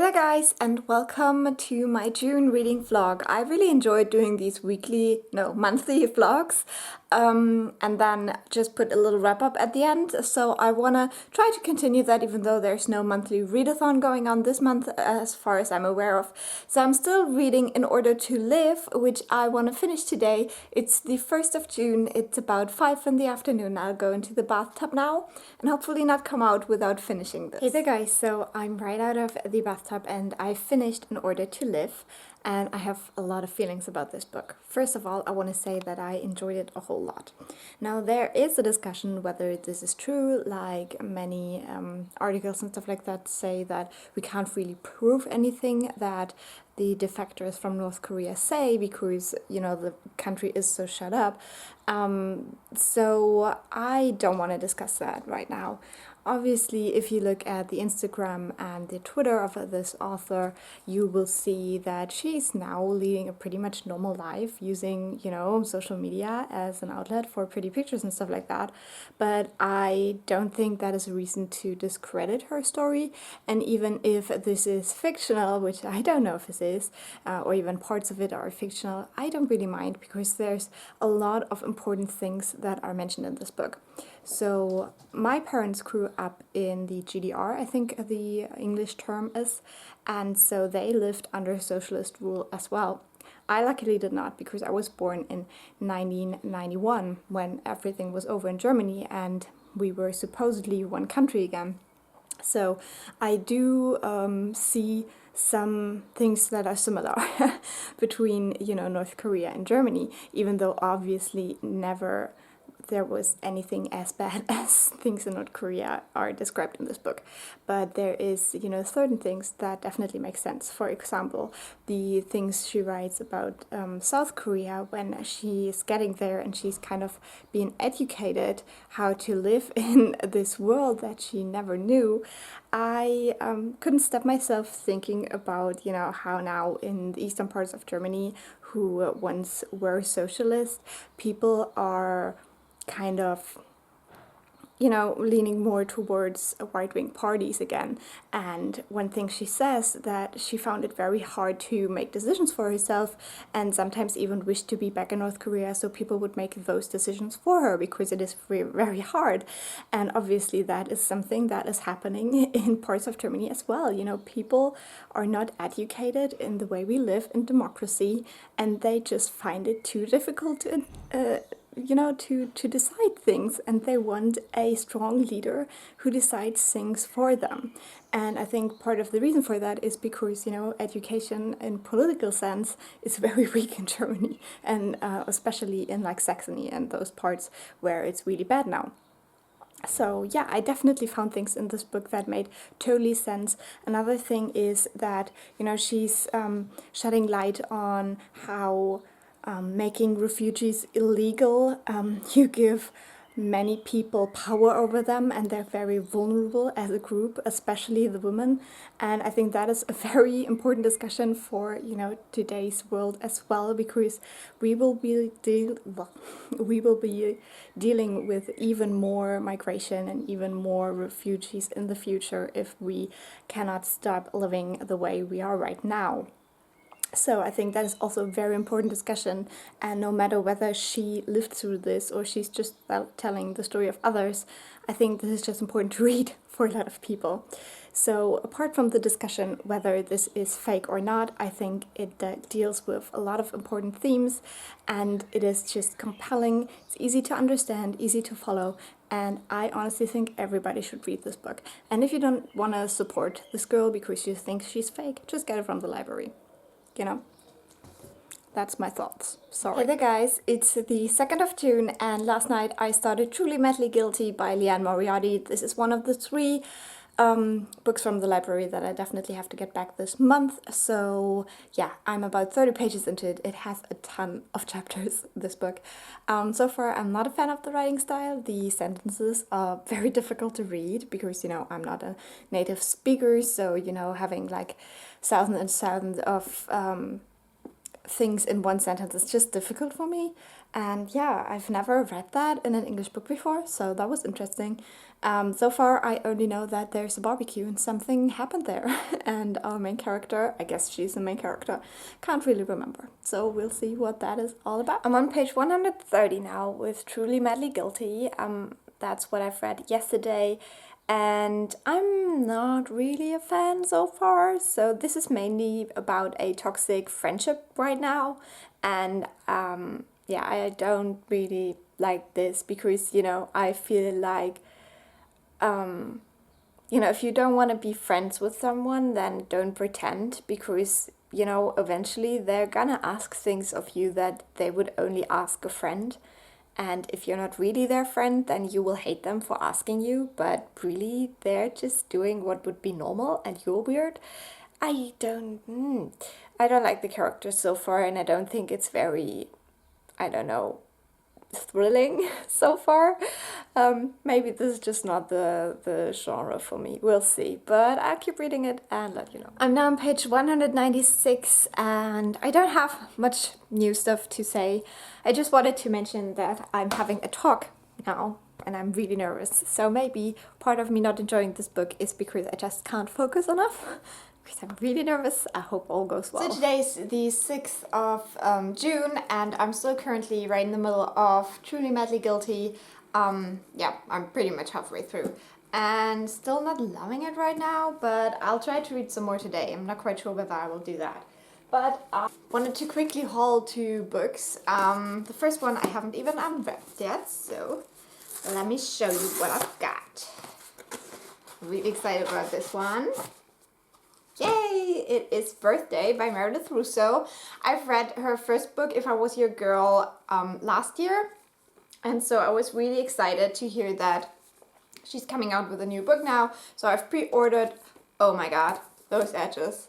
there guys, and welcome to my June reading vlog. I really enjoyed doing these monthly vlogs, and then just put a little wrap up at the end. So I wanna try to continue that even though there's no monthly readathon going on this month as far as I'm aware of. So I'm still reading In Order to Live, which I wanna finish today. It's the 1st of June, it's about 5 in the afternoon. I'll go into the bathtub now and hopefully not come out without finishing this. Hey there guys, so I'm right out of the bathtub and I finished In Order to Live, and I have a lot of feelings about this book. First of all, I want to say that I enjoyed it a whole lot. Now there is a discussion whether this is true, like many articles and stuff like that say that we can't really prove anything that the defectors from North Korea say because, you know, the country is so shut up. So I don't want to discuss that right now. Obviously, if you look at the Instagram and the Twitter of this author, you will see that she's now leading a pretty much normal life using, you know, social media as an outlet for pretty pictures and stuff like that. But I don't think that is a reason to discredit her story. And even if this is fictional, which I don't know if this is, or even parts of it are fictional, I don't really mind because there's a lot of important things that are mentioned in this book. So my parents grew up in the GDR, I think the English term is, and so they lived under socialist rule as well. I luckily did not, because I was born in 1991 when everything was over in Germany and we were supposedly one country again. So I do see some things that are similar between, you know, North Korea and Germany, even though obviously never there was anything as bad as things in North Korea are described in this book. But there is, you know, certain things that definitely make sense. For example, the things she writes about South Korea when she's getting there and she's kind of being educated how to live in this world that she never knew. I couldn't stop myself thinking about, you know, how now in the eastern parts of Germany, who once were socialist, people are kind of, you know, leaning more towards right-wing parties again. And one thing she says that she found it very hard to make decisions for herself and sometimes even wished to be back in North Korea so people would make those decisions for her because it is very, very hard. And obviously that is something that is happening in parts of Germany as well. You know, people are not educated in the way we live in democracy and they just find it too difficult to you know, to decide things, and they want a strong leader who decides things for them. And I think part of the reason for that is because, you know, education in political sense is very weak in Germany, and especially in like Saxony and those parts where it's really bad now. So yeah, I definitely found things in this book that made totally sense. Another thing is that, you know, she's shedding light on how making refugees illegal, you give many people power over them and they're very vulnerable as a group, especially the women. And I think that is a very important discussion for, you know, today's world as well, because we will be dealing with even more migration and even more refugees in the future if we cannot stop living the way we are right now. So I think that is also a very important discussion, and no matter whether she lived through this or she's just telling the story of others, I think this is just important to read for a lot of people. So apart from the discussion whether this is fake or not, I think it deals with a lot of important themes, and it is just compelling, it's easy to understand, easy to follow, and I honestly think everybody should read this book. And if you don't want to support this girl because you think she's fake, just get it from the library. You know, that's my thoughts. Sorry. Hey there guys, it's the 2nd of June and last night I started Truly Madly Guilty by Liane Moriarty. This is one of the 3 books from the library that I definitely have to get back this month. So yeah, I'm about 30 pages into it. It has a ton of chapters, this book. So far I'm not a fan of the writing style. The sentences are very difficult to read because, you know, I'm not a native speaker, so, you know, having like thousands and thousands of things in one sentence is just difficult for me. And yeah, I've never read that in an English book before, so that was interesting. So far, I only know that there's a barbecue and something happened there. And our main character, I guess she's the main character, can't really remember. So we'll see what that is all about. I'm on page 130 now with Truly Madly Guilty. That's what I've read yesterday. And I'm not really a fan so far. So this is mainly about a toxic friendship right now. And yeah, I don't really like this because, you know, I feel like, you know, if you don't want to be friends with someone, then don't pretend because, you know, eventually they're gonna ask things of you that they would only ask a friend. And if you're not really their friend, then you will hate them for asking you, but really they're just doing what would be normal and you're weird. I don't like the characters so far, and I don't think it's very, I don't know, thrilling so far. Maybe this is just not the genre for me. We'll see. But I'll keep reading it and let you know. I'm now on page 196 and I don't have much new stuff to say. I just wanted to mention that I'm having a talk now and I'm really nervous. So maybe part of me not enjoying this book is because I just can't focus enough. Because I'm really nervous. I hope all goes well. So today's the 6th of June and I'm still currently right in the middle of Truly Madly Guilty. Yeah, I'm pretty much halfway through and still not loving it right now, but I'll try to read some more today. I'm not quite sure whether I will do that. But I wanted to quickly haul 2 books. The first one I haven't even unwrapped yet, so let me show you what I've got. Really excited about this one. Yay! It is Birthday by Meredith Russo. I've read her first book, If I Was Your Girl, last year. And so I was really excited to hear that she's coming out with a new book now. So I've pre-ordered, oh my god, those edges.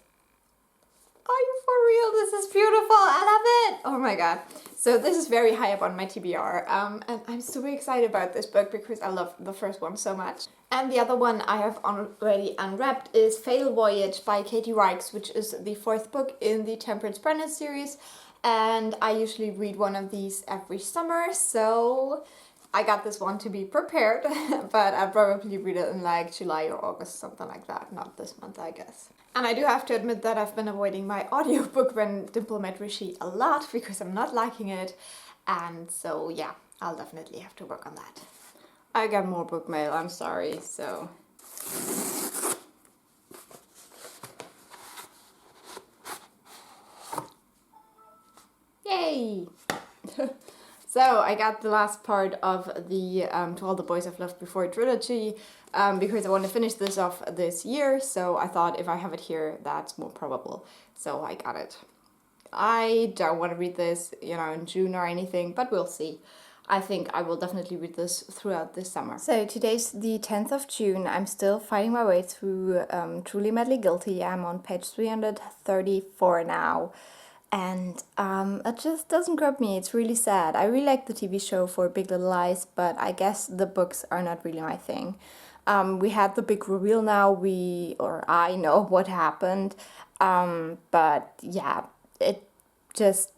Are you for real? This is beautiful. I love it. Oh my god. So this is very high up on my TBR. And I'm super excited about this book because I love the first one so much. And the other one I have already unwrapped is Fatal Voyage by Katie Rikes, which is the 4th book in the Temperance Brennan series. And I usually read one of these every summer, so I got this one to be prepared. But I'll probably read it in like July or August, something like that. Not this month, I guess. And I do have to admit that I've been avoiding my audiobook when Dimple Met Rishi a lot because I'm not liking it. And so yeah, I'll definitely have to work on that. I got more book mail, I'm sorry, so. Yay! So I got the last part of the To All the Boys I've Loved Before trilogy because I want to finish this off this year, so I thought if I have it here, that's more probable. So I got it. I don't want to read this, you know, in June or anything, but we'll see. I think I will definitely read this throughout this summer. So today's the 10th of June. I'm still fighting my way through Truly Madly Guilty. I'm on page 334 now. And it just doesn't grab me. It's really sad. I really like the TV show for Big Little Lies, but I guess the books are not really my thing. We had the big reveal now. I know what happened. But yeah, it just,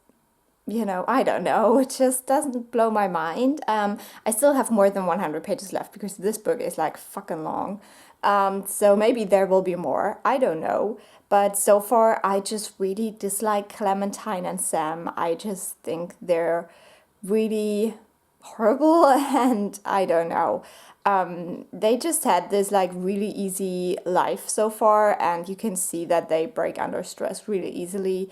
you know, I don't know. It just doesn't blow my mind. I still have more than 100 pages left because this book is like fucking long. So maybe there will be more. I don't know. But so far, I just really dislike Clementine and Sam. I just think they're really horrible and I don't know. They just had this like really easy life so far, and you can see that they break under stress really easily.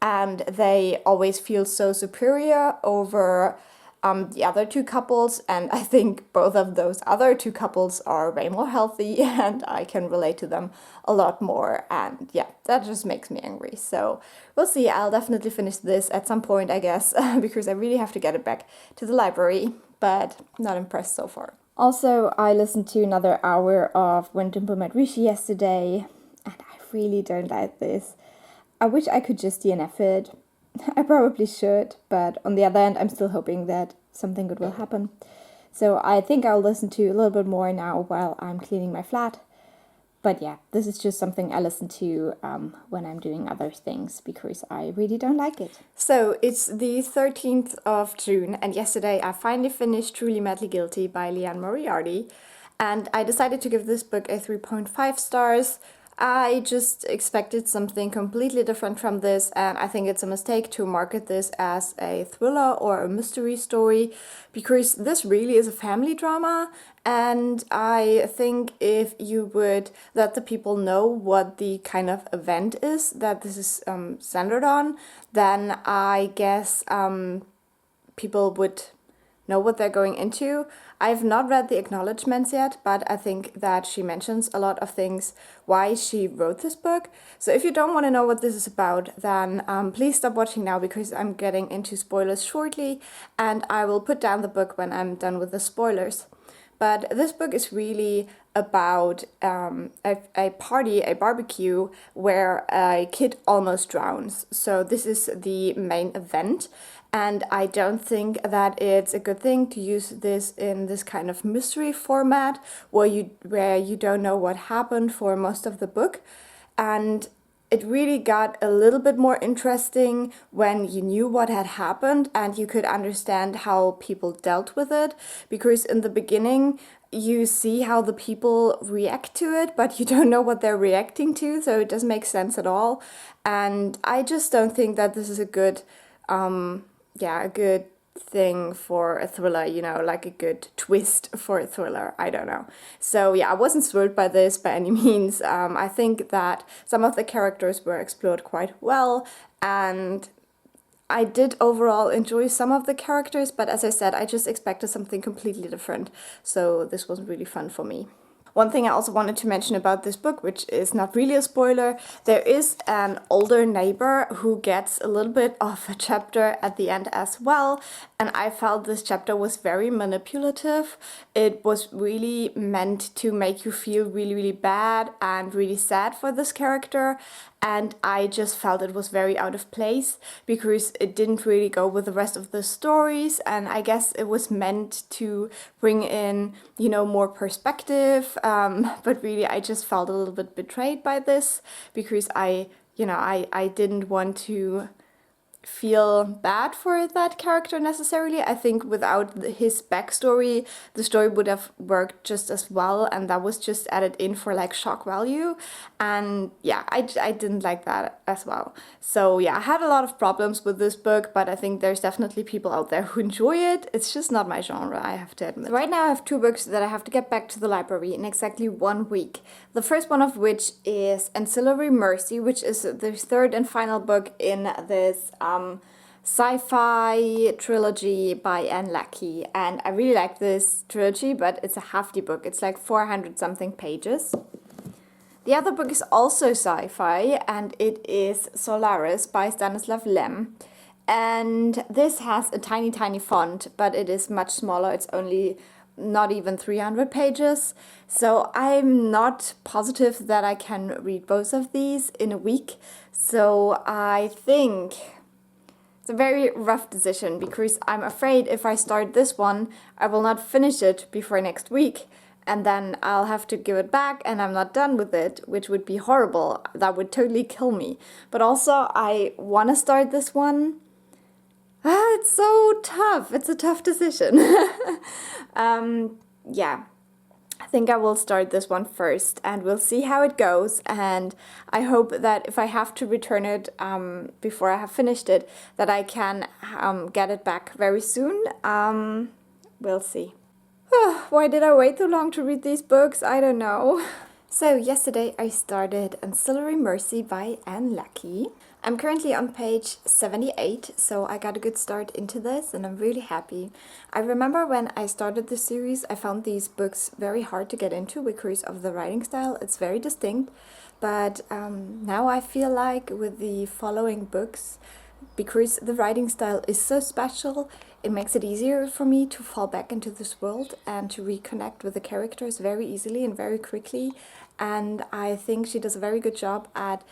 And they always feel so superior over the other 2 couples, and I think both of those other 2 couples are way more healthy and I can relate to them a lot more, and yeah, that just makes me angry. So we'll see. I'll definitely finish this at some point, I guess, because I really have to get it back to the library, but not impressed so far. Also, I listened to another hour of When Dimple Met Rishi yesterday, and I really don't like this. I wish I could just DNF it. I probably should, but on the other hand, I'm still hoping that something good will happen. So I think I'll listen to a little bit more now while I'm cleaning my flat. But yeah, this is just something I listen to when I'm doing other things because I really don't like it. So it's the 13th of June, and yesterday I finally finished Truly Madly Guilty by Liane Moriarty, and I decided to give this book a 3.5 stars. I just expected something completely different from this, and I think it's a mistake to market this as a thriller or a mystery story, because this really is a family drama, and I think if you would let the people know what the kind of event is that this is centered on, then I guess people would know what they're going into. I've not read the acknowledgements yet, but I think that she mentions a lot of things why she wrote this book. So if you don't want to know what this is about, then please stop watching now because I'm getting into spoilers shortly, and I will put down the book when I'm done with the spoilers. But this book is really about a party, a barbecue, where a kid almost drowns. So this is the main event. And I don't think that it's a good thing to use this in this kind of mystery format where you don't know what happened for most of the book. And it really got a little bit more interesting when you knew what had happened and you could understand how people dealt with it. Because in the beginning, you see how the people react to it, but you don't know what they're reacting to, so it doesn't make sense at all. And I just don't think that this is a good thing for a thriller, like a good twist for a thriller. I don't know. So yeah, I wasn't thrilled by this by any means. I think that some of the characters were explored quite well, and I did overall enjoy some of the characters, but as I said, I just expected something completely different. So this wasn't really fun for me. One thing I also wanted to mention about this book, which is not really a spoiler, there is an older neighbor who gets a little bit of a chapter at the end as well, and I felt this chapter was very manipulative. It was really meant to make you feel really, really bad and really sad for this character, and I just felt it was very out of place because it didn't really go with the rest of the stories, and I guess it was meant to bring in, more perspective, but really I just felt a little bit betrayed by this because I didn't want to feel bad for that character necessarily. I think without his backstory, the story would have worked just as well, and that was just added in for like shock value. And yeah, I didn't like that as well. So yeah, I had a lot of problems with this book, but I think there's definitely people out there who enjoy it. It's just not my genre, I have to admit. Right now I have 2 books that I have to get back to the library in exactly 1 week. The first one of which is Ancillary Mercy, which is the 3rd and final book in this sci-fi trilogy by Anne Leckie, and I really like this trilogy, but it's a hefty book. It's like 400 something pages. The other book is also sci-fi, and it is Solaris by Stanislav Lem, and this has a tiny font, but it is much smaller. It's only not even 300 pages, so I'm not positive that I can read both of these in a week. So I think it's a very rough decision because I'm afraid if I start this one, I will not finish it before next week, and then I'll have to give it back and I'm not done with it, which would be horrible. That would totally kill me. But also, I want to start this one. It's so tough. It's a tough decision. Yeah. I think I will start this one first and we'll see how it goes, and I hope that if I have to return it before I have finished it, that I can get it back very soon. We'll see. Why did I wait so long to read these books? I don't know. So yesterday I started Ancillary Mercy by Anne Leckie. I'm currently on page 78, so I got a good start into this and I'm really happy. I remember when I started this series, I found these books very hard to get into because of the writing style. It's very distinct, but now I feel like with the following books, because the writing style is so special, it makes it easier for me to fall back into this world and to reconnect with the characters very easily and very quickly. And I think she does a very good job at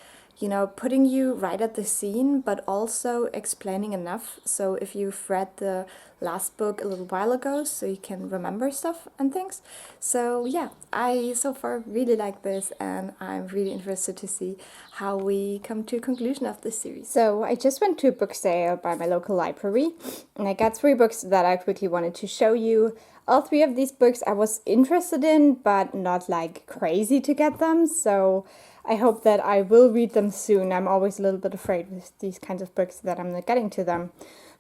putting you right at the scene, but also explaining enough. So if you've read the last book a little while ago, so you can remember stuff and things. So yeah, I so far really like this, and I'm really interested to see how we come to a conclusion of this series. So I just went to a book sale by my local library, and I got 3 books that I quickly wanted to show you. All 3 of these books I was interested in, but not like crazy to get them, so I hope that I will read them soon. I'm always a little bit afraid with these kinds of books that I'm not getting to them.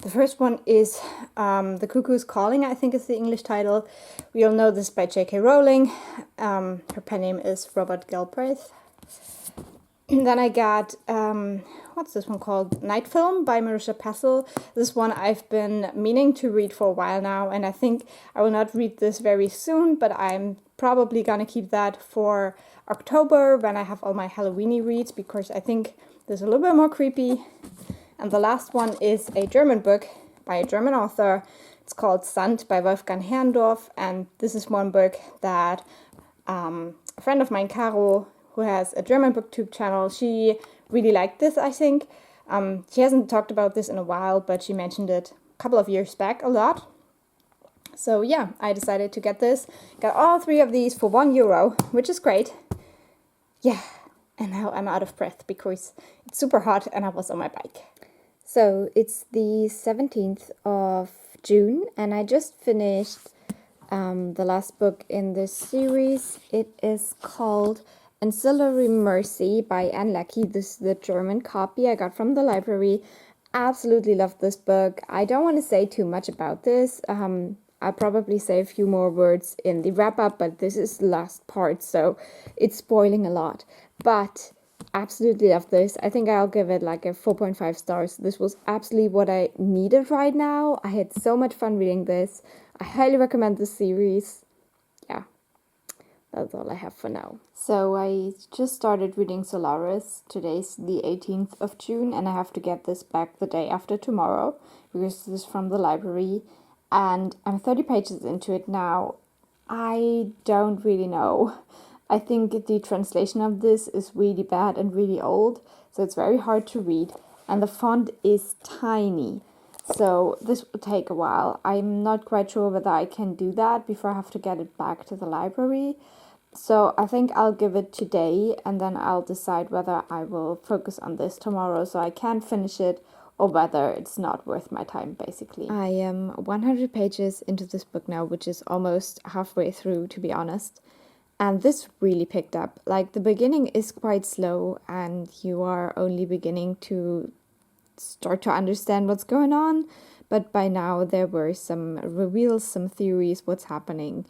The first one is The Cuckoo's Calling, I think is the English title. We all know this by J.K. Rowling. Her pen name is Robert Galbraith. And then I got, what's this one called? Night Film by Marisha Pessl. This one I've been meaning to read for a while now, and I think I will not read this very soon, but I'm probably gonna keep that for October when I have all my Halloweeny reads, because I think there's a little bit more creepy. And the last one is a German book by a German author. It's called Sand by Wolfgang Herrndorf, and this is one book that a friend of mine, Caro, who has a German booktube channel, she really liked this, I think. She hasn't talked about this in a while, but she mentioned it a couple of years back a lot. So yeah, I decided to get this. Got all 3 of these for €1, which is great. Yeah, and now I'm out of breath because it's super hot and I was on my bike. So it's the 17th of June, and I just finished the last book in this series. It is called Ancillary Mercy by Anne Leckie. This is the German copy I got from the library. Absolutely love this book. I don't want to say too much about this. I'll probably say a few more words in the wrap-up, but this is the last part, so it's spoiling a lot. But absolutely love this. I think I'll give it like a 4.5 stars. This was absolutely what I needed right now. I had so much fun reading this. I highly recommend this series. Yeah, that's all I have for now. So I just started reading Solaris. Today's the 18th of June, and I have to get this back the day after tomorrow because this is from the library. And I'm 30 pages into it now. I don't really know. I think the translation of this is really bad and really old, so it's very hard to read. And the font is tiny, so this will take a while. I'm not quite sure whether I can do that before I have to get it back to the library. So I think I'll give it today, and then I'll decide whether I will focus on this tomorrow so I can finish it, or whether it's not worth my time, basically. I am 100 pages into this book now, which is almost halfway through, to be honest. And this really picked up. Like, the beginning is quite slow, and you are only beginning to start to understand what's going on. But by now, there were some reveals, some theories, what's happening.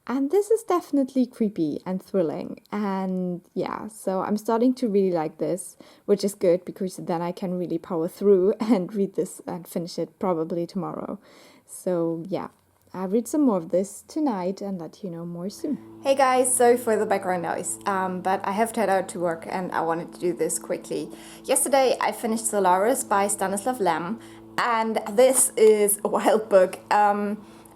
And this is definitely creepy and thrilling. And yeah, so I'm starting to really like this, which is good because then I can really power through and read this and finish it probably tomorrow. So yeah, I'll read some more of this tonight and let you know more soon. Hey guys, sorry for the background noise, but I have to head out to work and I wanted to do this quickly. Yesterday I finished Solaris by Stanislav Lem, and this is a wild book.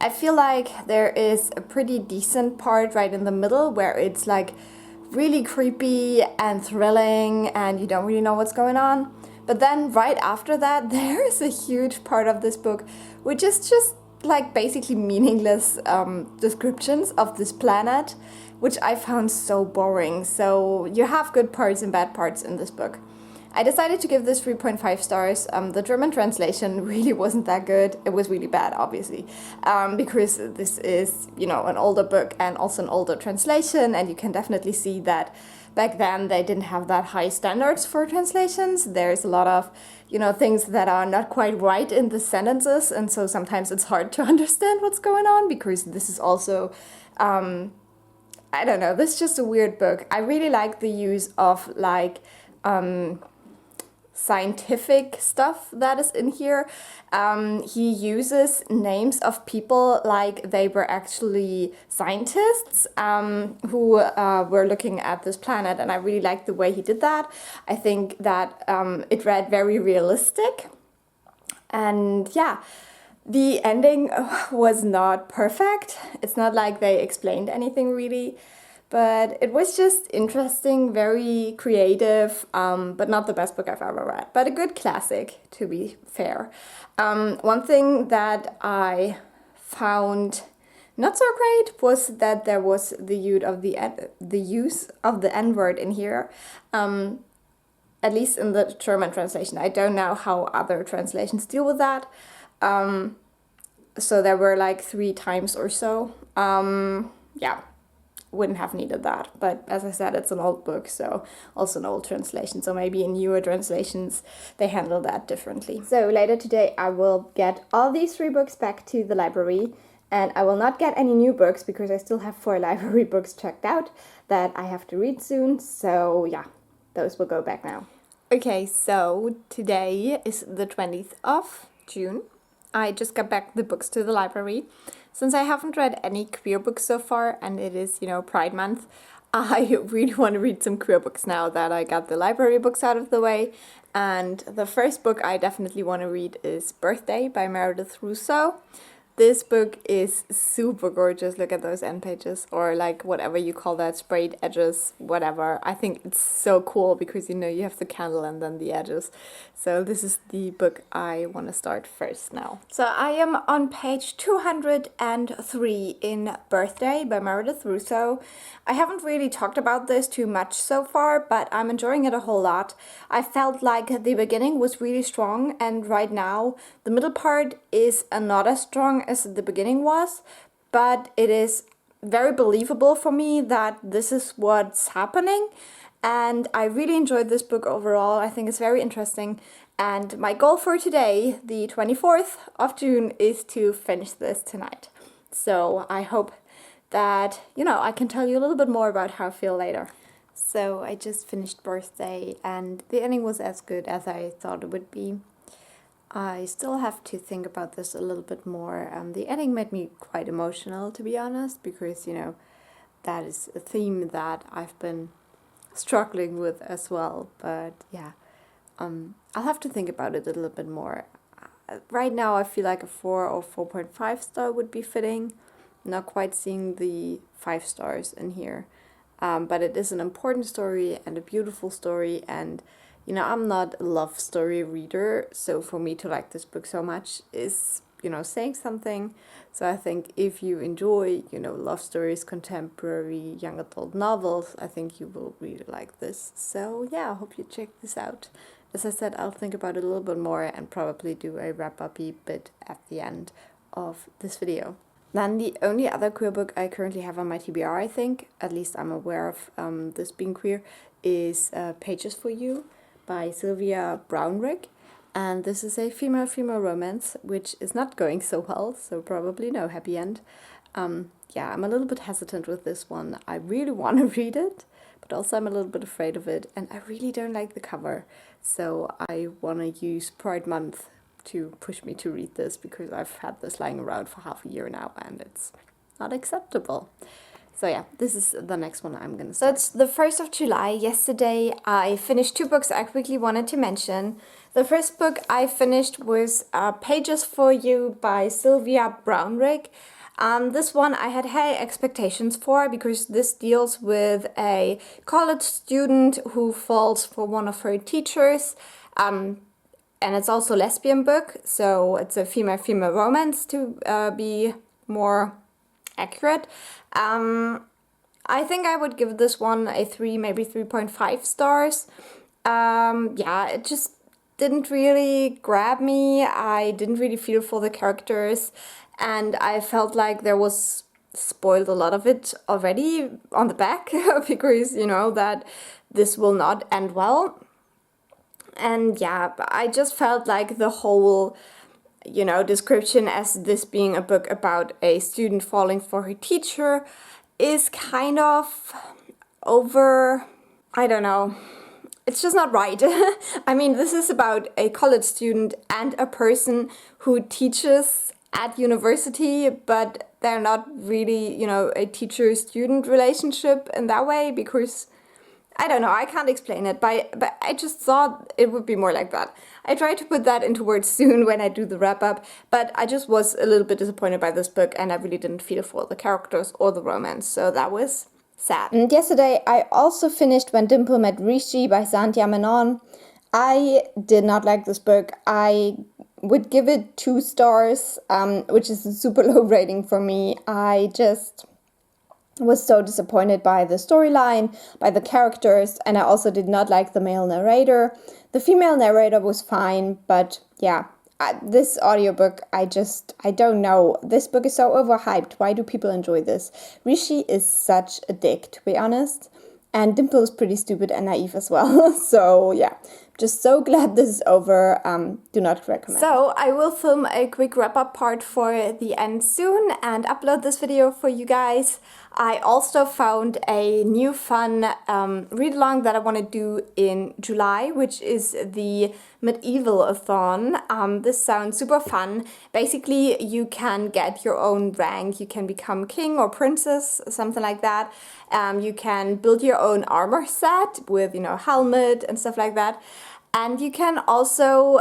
I feel like there is a pretty decent part right in the middle where it's like really creepy and thrilling and you don't really know what's going on. But then right after that, there is a huge part of this book which is just like basically meaningless descriptions of this planet, which I found so boring. So you have good parts and bad parts in this book. I decided to give this 3.5 stars. The German translation really wasn't that good. It was really bad, obviously, because this is, an older book and also an older translation, and you can definitely see that back then they didn't have that high standards for translations. There's a lot of, things that are not quite right in the sentences, and so sometimes it's hard to understand what's going on because this is also, I don't know, this is just a weird book. I really like the use of scientific stuff that is in here. He uses names of people like they were actually scientists who were looking at this planet, and I really like the way he did that. I think that it read very realistic, and yeah, the ending was not perfect. It's not like they explained anything really, But it was just interesting, very creative, but not the best book I've ever read, but a good classic, to be fair. One thing that I found not so great was that there was the use of the N-word in here, at least in the German translation. I don't know how other translations deal with that. So there were like 3 times or so. Yeah, wouldn't have needed that. But as I said, it's an old book, so also an old translation. So maybe in newer translations, they handle that differently. So later today, I will get all these 3 books back to the library. And I will not get any new books because I still have 4 library books checked out that I have to read soon. So yeah, those will go back now. Okay, so today is the 20th of June. I just got back the books to the library. Since I haven't read any queer books so far, and it is, Pride Month, I really want to read some queer books now that I got the library books out of the way. And the first book I definitely want to read is Birthday by Meredith Russo. This book is super gorgeous. Look at those end pages, or like whatever you call that, sprayed edges, whatever. I think it's so cool because you have the candle and then the edges. So this is the book I want to start first now. So I am on page 203 in Birthday by Meredith Russo. I haven't really talked about this too much so far, but I'm enjoying it a whole lot. I felt like the beginning was really strong, and right now the middle part is not as strong as the beginning was, but it is very believable for me that this is what's happening. And I really enjoyed this book overall. I think it's very interesting. And my goal for today, the 24th of June, is to finish this tonight. So I hope that, I can tell you a little bit more about how I feel later. So I just finished Birthday, and the ending was as good as I thought it would be. I still have to think about this a little bit more. The ending made me quite emotional, to be honest, because, that is a theme that I've been struggling with as well. But yeah, I'll have to think about it a little bit more. Right now, I feel like a 4 or 4.5 star would be fitting. Not quite seeing the 5 stars in here. But it is an important story and a beautiful story, and I'm not a love story reader, so for me to like this book so much is, saying something. So I think if you enjoy, love stories, contemporary young adult novels, I think you will really like this. So yeah, I hope you check this out. As I said, I'll think about it a little bit more and probably do a wrap-up-y bit at the end of this video. Then the only other queer book I currently have on my TBR, I think, at least I'm aware of this being queer, is Pages for You by Sylvia Brownrigg. And this is a female-female romance, which is not going so well, so probably no happy end. Yeah, I'm a little bit hesitant with this one. I really want to read it, but also I'm a little bit afraid of it, and I really don't like the cover. So I want to use Pride Month to push me to read this, because I've had this lying around for half a year now, and it's not acceptable. So yeah, this is the next one I'm gonna start. So it's the 1st of July. Yesterday I finished 2 books I quickly wanted to mention. The first book I finished was Pages for You by Sylvia Brownrigg. This one I had high expectations for, because this deals with a college student who falls for one of her teachers. And it's also a lesbian book, so it's a female-female romance to be more accurate. I think I would give this one a 3, maybe 3.5 stars. Yeah, it just didn't really grab me. I didn't really feel for the characters, and I felt like there was spoiled a lot of it already on the back because, that this will not end well. And yeah, I just felt like the whole, description as this being a book about a student falling for her teacher is kind of over, I don't know. It's just not right. I mean, this is about a college student and a person who teaches at university, but they're not really, a teacher-student relationship in that way, because I don't know, I can't explain it, but I just thought it would be more like that. I tried to put that into words soon when I do the wrap-up, but I just was a little bit disappointed by this book, and I really didn't feel for the characters or the romance, so that was sad. And yesterday I also finished When Dimple Met Rishi by Sandhya Menon. I did not like this book. I would give it 2 stars, which is a super low rating for me. I just was so disappointed by the storyline, by the characters, and I also did not like the male narrator. The female narrator was fine, but yeah, this audiobook, I don't know. This book is so overhyped. Why do people enjoy this? Rishi is such a dick, to be honest. And Dimple is pretty stupid and naive as well. So yeah, just so glad this is over. Do not recommend. So I will film a quick wrap-up part for the end soon and upload this video for you guys. I also found a new fun read-along that I want to do in July, which is the Medieval-a-thon. This sounds super fun. Basically, you can get your own rank. You can become king or princess, something like that. You can build your own armor set with, helmet and stuff like that. And you can also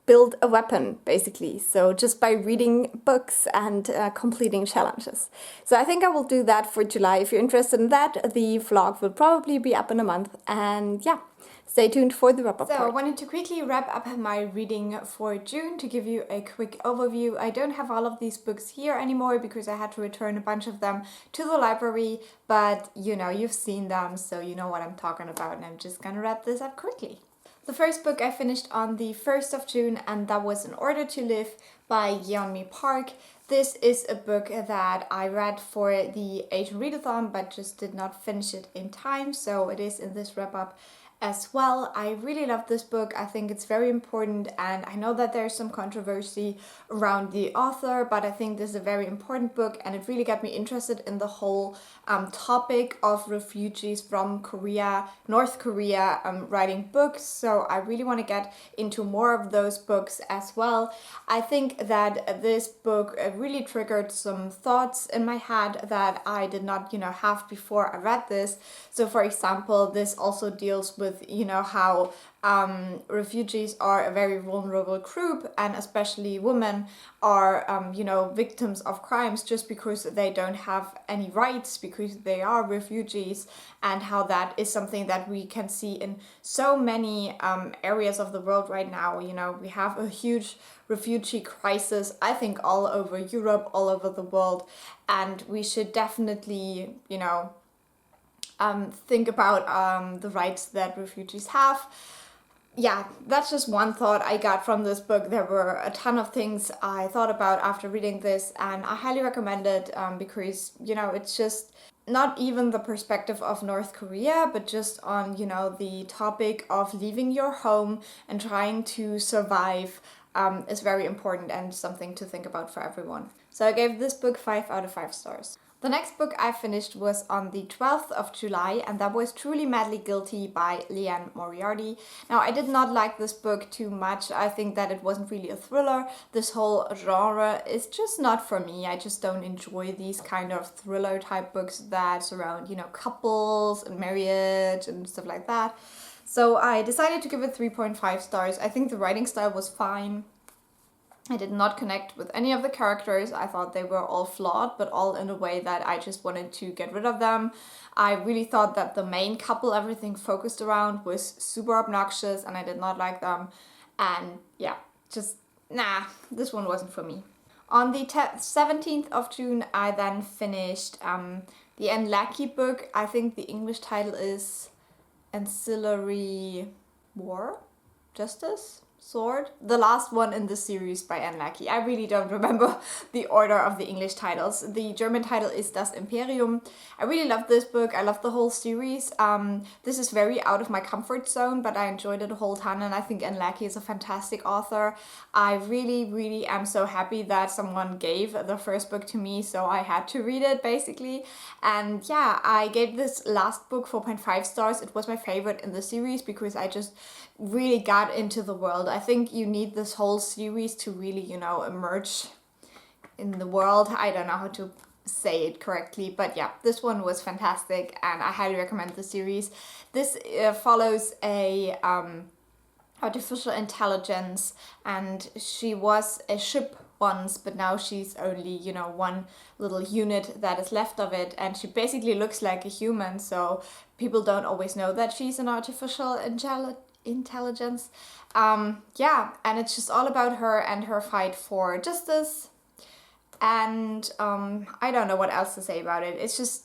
build a weapon, basically. So just by reading books and completing challenges. So I think I will do that for July. If you're interested in that, the vlog will probably be up in a month. And yeah, stay tuned for the wrap-up part. So I wanted to quickly wrap up my reading for June to give you a quick overview. I don't have all of these books here anymore because I had to return a bunch of them to the library. But you've seen them, so you know what I'm talking about. And I'm just gonna wrap this up quickly. The first book I finished on the 1st of June, and that was In Order to Live by Yeonmi Park. This is a book that I read for the Asian Readathon, but just did not finish it in time, so it is in this wrap-up as well. I really love this book. I think it's very important, and I know that there's some controversy around the author, but I think this is a very important book, and it really got me interested in the whole topic of refugees from North Korea, writing books. So I really want to get into more of those books as well. I think that this book really triggered some thoughts in my head that I did not, have before I read this. So for example, this also deals with, how refugees are a very vulnerable group, and especially women are, victims of crimes just because they don't have any rights because they are refugees, and how that is something that we can see in so many areas of the world right now. We have a huge refugee crisis, I think, all over Europe, all over the world, and we should definitely, think about the rights that refugees have. Yeah, that's just one thought I got from this book. There were a ton of things I thought about after reading this, and I highly recommend it because, it's just not even the perspective of North Korea, but just on, the topic of leaving your home and trying to survive is very important and something to think about for everyone. So I gave this book 5 out of 5 stars. The next book I finished was on the 12th of July, and that was Truly Madly Guilty by Leanne Moriarty. Now, I did not like this book too much. I think that it wasn't really a thriller. This whole genre is just not for me. I just don't enjoy these kind of thriller type books that surround, couples and marriage and stuff like that. So I decided to give it 3.5 stars. I think the writing style was fine. I did not connect with any of the characters. I thought they were all flawed, but all in a way that I just wanted to get rid of them. I really thought that the main couple everything focused around was super obnoxious, and I did not like them. And yeah, this one wasn't for me. On the 17th of June, I then finished the Anne Leckie book. I think the English title is Ancillary War? Justice? Sword? The last one in the series by Anne Leckie. I really don't remember the order of the English titles. The German title is Das Imperium. I really love this book. I love the whole series. This is very out of my comfort zone, but I enjoyed it a whole ton, and I think Anne Leckie is a fantastic author. I really, really am so happy that someone gave the first book to me, so I had to read it, basically. And yeah, I gave this last book 4.5 stars. It was my favorite in the series because I just really got into the world. I think you need this whole series to really, emerge in the world. I don't know how to say it correctly, but yeah, this one was fantastic, and I highly recommend the series. This follows a artificial intelligence, and she was a ship once, but now she's only, you know, one little unit that is left of it, and she basically looks like a human, so people don't always know that she's an artificial intelligence. Yeah, and it's just all about her and her fight for justice. And I don't know what else to say about it. It's just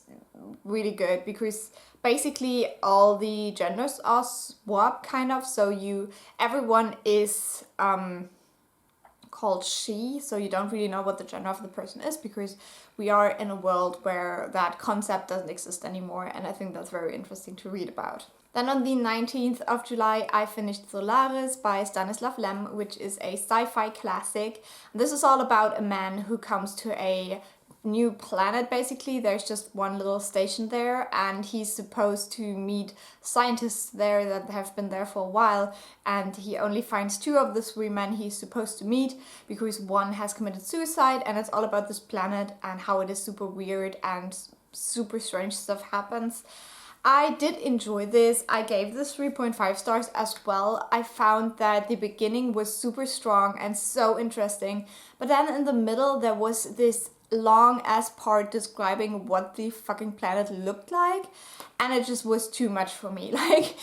really good because basically all the genders are swapped kind of. So everyone is called she, so you don't really know what the gender of the person is because we are in a world where that concept doesn't exist anymore, and I think that's very interesting to read about. Then on the 19th of July, I finished Solaris by Stanislav Lem, which is a sci-fi classic. This is all about a man who comes to a new planet, basically. There's just one little station there, and he's supposed to meet scientists there that have been there for a while, and he only finds 2 of the 3 men he's supposed to meet because one has committed suicide, and it's all about this planet and how it is super weird and super strange stuff happens. I did enjoy this. I gave this 3.5 stars as well. I found that the beginning was super strong and so interesting, but then in the middle there was this long ass part describing what the fucking planet looked like, and it just was too much for me. Like,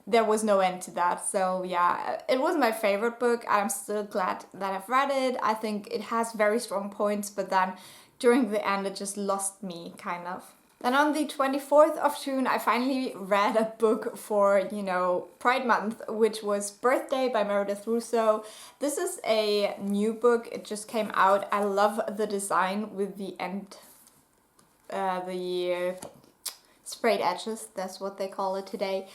there was no end to that. So yeah, it wasn't my favorite book. I'm still glad that I've read it. I think it has very strong points, but then during the end it just lost me, kind of. Then on the 24th of June, I finally read a book for, you know, Pride Month, which was Birthday by Meredith Russo. This is a new book. It just came out. I love the design with the sprayed edges, that's what they call it today.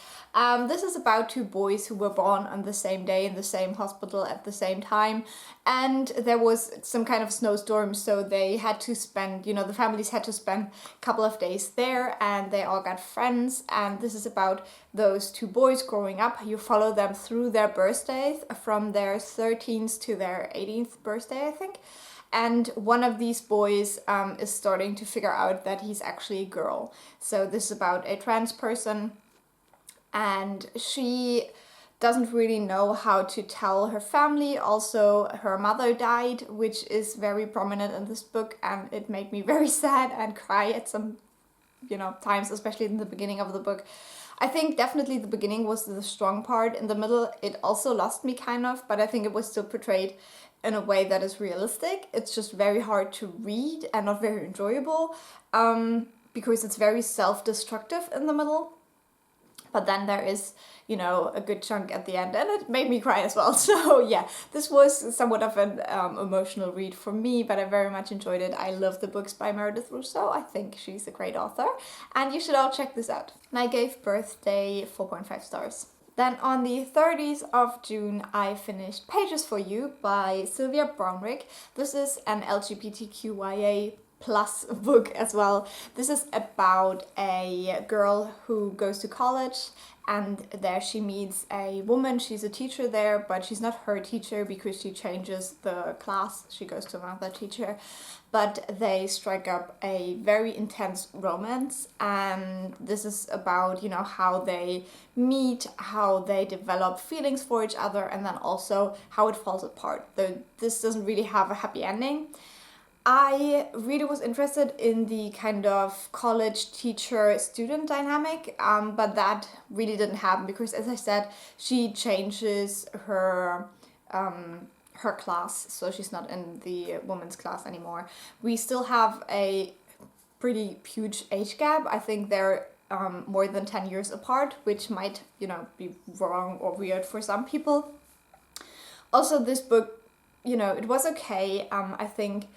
This is about 2 boys who were born on the same day in the same hospital at the same time, and there was some kind of snowstorm, so they had to spend, you know, the families had to spend a couple of days there, and they all got friends, and this is about those 2 boys growing up. You follow them through their birthdays, from their 13th to their 18th birthday, I think. And one of these boys is starting to figure out that he's actually a girl. So this is about a trans person, and she doesn't really know how to tell her family. Also, her mother died, which is very prominent in this book, and it made me very sad and cry at some, you know, times, especially in the beginning of the book. I think definitely the beginning was the strong part. In the middle, it also lost me kind of, but I think it was still portrayed in a way that is realistic. It's just very hard to read and not very enjoyable, because it's very self-destructive in the middle. But then there is, you know, a good chunk at the end, and it made me cry as well. So yeah, this was somewhat of an emotional read for me, but I very much enjoyed it. I love the books by Meredith Russo. I think she's a great author, and you should all check this out. And I gave Birthday 4.5 stars. Then on the 30th of June, I finished Pages for You by Sylvia Brownrigg. This is an LGBTQIA plus book as well. This is about a girl who goes to college, and there she meets a woman. She's a teacher there, but she's not her teacher because she changes the class. She goes to another teacher, but they strike up a very intense romance, and this is about, you know, how they meet, how they develop feelings for each other, and then also how it falls apart. This doesn't really have a happy ending. I really was interested in the kind of college teacher-student dynamic, but that really didn't happen because, as I said, she changes her class, so she's not in the women's class anymore. We still have a pretty huge age gap. I think they're more than 10 years apart, which might, you know, be wrong or weird for some people. Also, this book, you know, it was okay. I think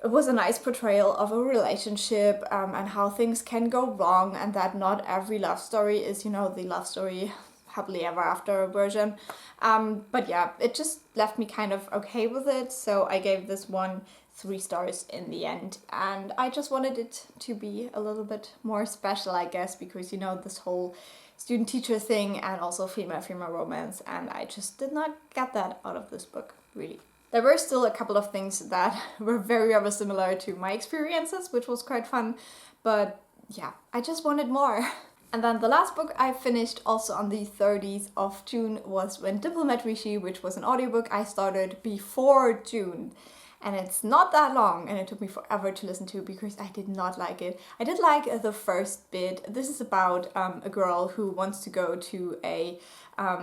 it was a nice portrayal of a relationship, and how things can go wrong, and that not every love story is, you know, the love story happily ever after version. But yeah, it just left me kind of okay with it, so I gave this one 3 stars in the end, and I just wanted it to be a little bit more special, I guess, because, you know, this whole student-teacher thing and also female-female romance, and I just did not get that out of this book, really. There were still a couple of things that were very, very similar to my experiences, which was quite fun, but yeah, I just wanted more. And then the last book I finished also on the 30th of June was When Dimple Met Rishi, which was an audiobook I started before June. And it's not that long, and it took me forever to listen to because I did not like it. I did like the first bit. This is about a girl who wants to go to a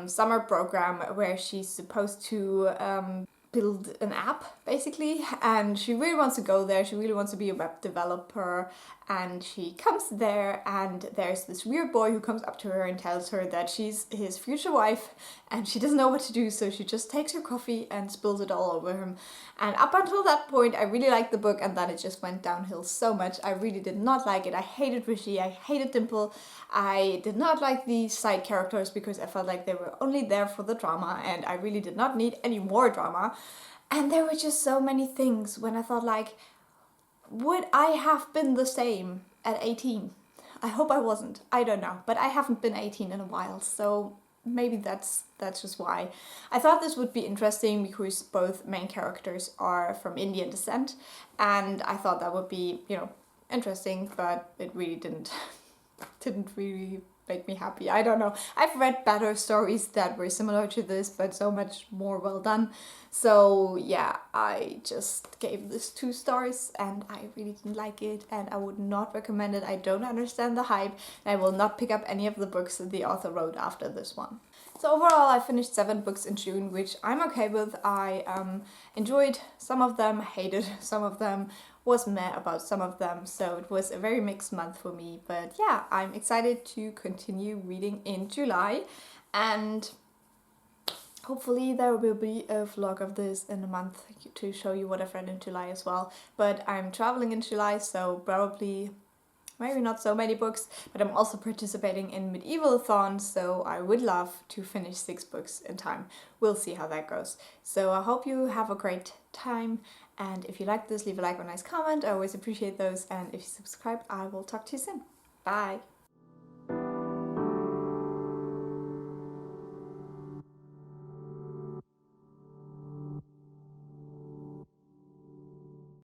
summer program where she's supposed to build an app basically, and she really wants to go there. She really wants to be a web developer, and she comes there, and there's this weird boy who comes up to her and tells her that she's his future wife, and she doesn't know what to do, so she just takes her coffee and spills it all over him. And up until that point I really liked the book, and then it just went downhill so much. I really did not like it. I hated Rishi, I hated Dimple, I did not like the side characters because I felt like they were only there for the drama, and I really did not need any more drama. And there were just so many things when I thought like, would I have been the same at 18? I hope I wasn't. I don't know. But I haven't been 18 in a while, so maybe that's just why. I thought this would be interesting because both main characters are from Indian descent, and I thought that would be, interesting, but it really didn't really make me happy. I don't know. I've read better stories that were similar to this, but so much more well done. So yeah, I just gave this 2 stars, and I really didn't like it, and I would not recommend it. I don't understand the hype, and I will not pick up any of the books that the author wrote after this one. So overall, I finished 7 books in June, which I'm okay with. I enjoyed some of them, hated some of them, was meh about some of them, so it was a very mixed month for me. But yeah, I'm excited to continue reading in July, and hopefully there will be a vlog of this in a month to show you what I've read in July as well. But I'm traveling in July, so probably maybe not so many books, but I'm also participating in Medieval-a-thon, so I would love to finish 6 books in time. We'll see how that goes. So I hope you have a great time, and if you like this, leave a like or a nice comment. I always appreciate those, and if you subscribe, I will talk to you soon. Bye!